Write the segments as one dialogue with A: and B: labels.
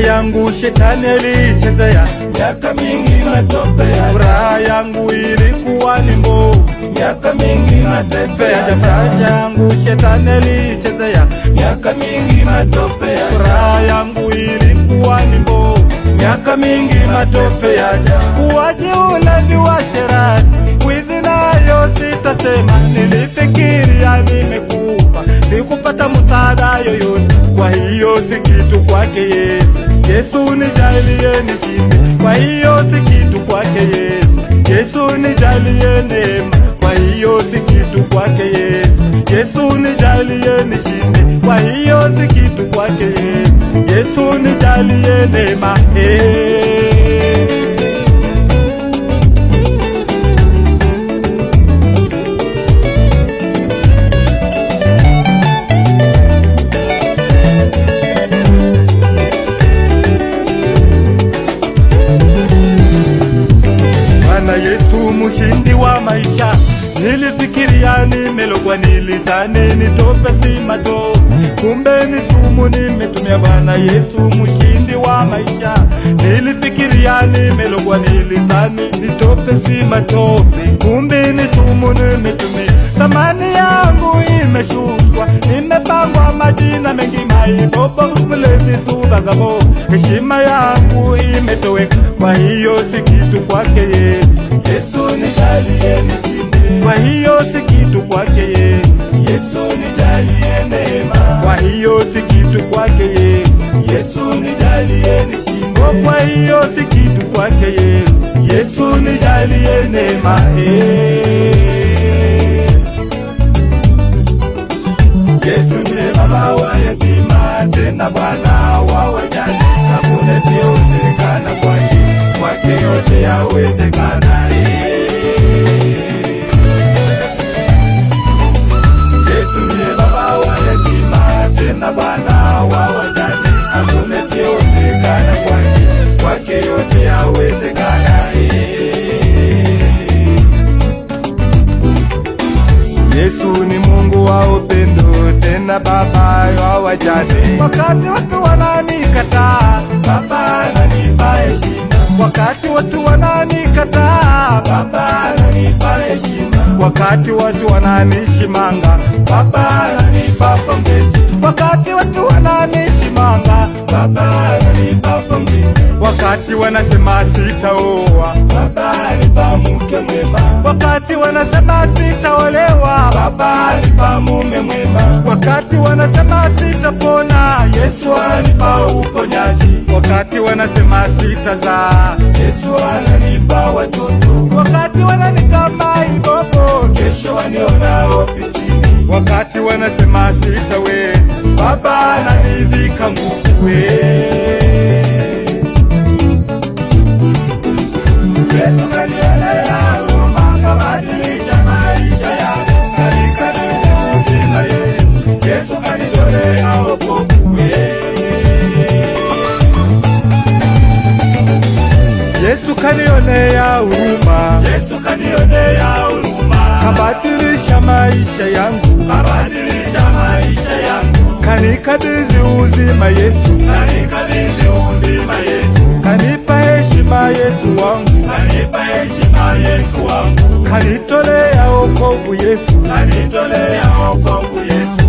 A: yangu shetani alichezea,
B: miaka mingi matope ya
A: furaha yangu ilikuwa ni mbovu,
B: miaka mingi matope ya
A: furaha yangu shetani alichezea,
B: miaka mingi matope ya
A: furaha yangu ilikuwa ni mbovu,
B: miaka mingi matope ya
A: uwaji, ulavi wa sherati, wizi nayo sitasema. Nilifikiria nimekufa, sikupata msaada yoyote, kwa hiyo si kitu kwake Yesu. Yesu nijalie nishinde, kwa hiyo si kitu kwake Yesu. Yesu nijalie neema, kwa hiyo si kitu kwake Yesu. Yesu nijalie nishinde, kwa hiyo si kitu kwake Yesu. Yesu nijalie neema, Yesu mshindi wa maisha. Nilifikiria nimelogwa, nilizani nitope simato, kumbe ni sumu nimetumia. Bwana Yesu mshindi wa maisha. Nilifikiria nimelogwa, nilizani nitope simatope, kumbe ni sumu nimetumia. Thamani yangu imeshushwa, nimepangwa majina mengi, maibobo, mlevi, subagabo. Heshima yangu imetoweka, kwa hiyo si kitu kwake Yesu.
B: Yesu nijalie nishinde,
A: kwa hiyo si kitu kwake Yesu.
B: Yesu nijalie neema,
A: kwa hiyo si kitu kwake Yesu.
B: Yesu nijalie nishinde,
A: kwa hiyo si kitu kwake Yesu.
B: Yesu nijalie neema, Yesu ndiye baba wa yatima, tena Bwana wa wajane. Hakuna siowezekana kwake yote yawezekana. Yesu ndiye baba wa yatima, tena Bwana wa wajane. Hakuna siowezekana kwake yote yawezekana.
A: Yesu ni Mungu wa upendo, tena baba wa wajane. Wakati watu wananikataa,
B: Baba ananipa heshima.
A: wakati watu wananikataa,
B: Baba ananipa heshima.
A: wakati watu wananishimanga,
B: Baba ananipa pongezi.
A: wakati watu wananishimanga,
B: Baba ananipa pongezi.
A: wakati wanasema sitaoa,
B: Baba anipa mke mwema.
A: wakati wanasema sitaolewa,
B: Baba anipa mume mwema.
A: wakati wanasema sitapona,
B: Yesu ananipa uponyaji.
A: wakati wanasema sitazaa,
B: Yesu ananipa watoto.
A: wakati wananiita maibobo,
B: Kesho waniona ofisini.
A: wakati wanasema sitawe,
B: Baba ananivika nguvu. Yesu kanionea huruma, kabadilisha maisha yangu. Katika dunia nzima Yesu kanitolea wokovu.
A: Yesu kanionea huruma,
B: Yesu kanionea huruma,
A: kabadilisha maisha yangu,
B: kabadilisha maisha yangu.
A: kanikabidhi uzima Yesu,
B: Kanikabidhi uzima Yesu,
A: kanipa heshima Yesu wangu,
B: kanipa heshima Yesu wangu,
A: kanitolea wokovu Yesu,
B: kanitolea wokovu Yesu.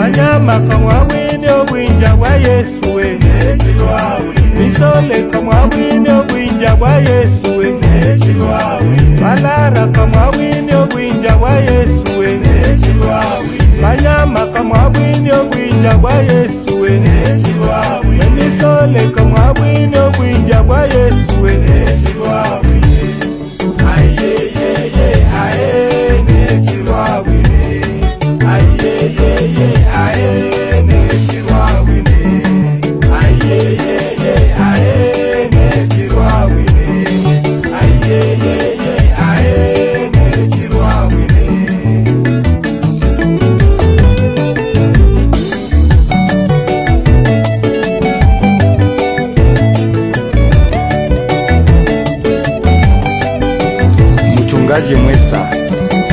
A: Anyama kamwawini obwinja bwa Yesu we, misole kamwawini obwinja bwa Yesu we, malara kamwawini obwinja bwa Yesu we, manyama kamwawini obwinja bwa Yesu we, misole kamwawini obwinja bwa Yesu we.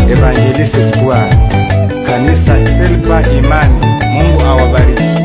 A: Evangelist Espoir, kanisa Selpa Imani. Mungu awabariki.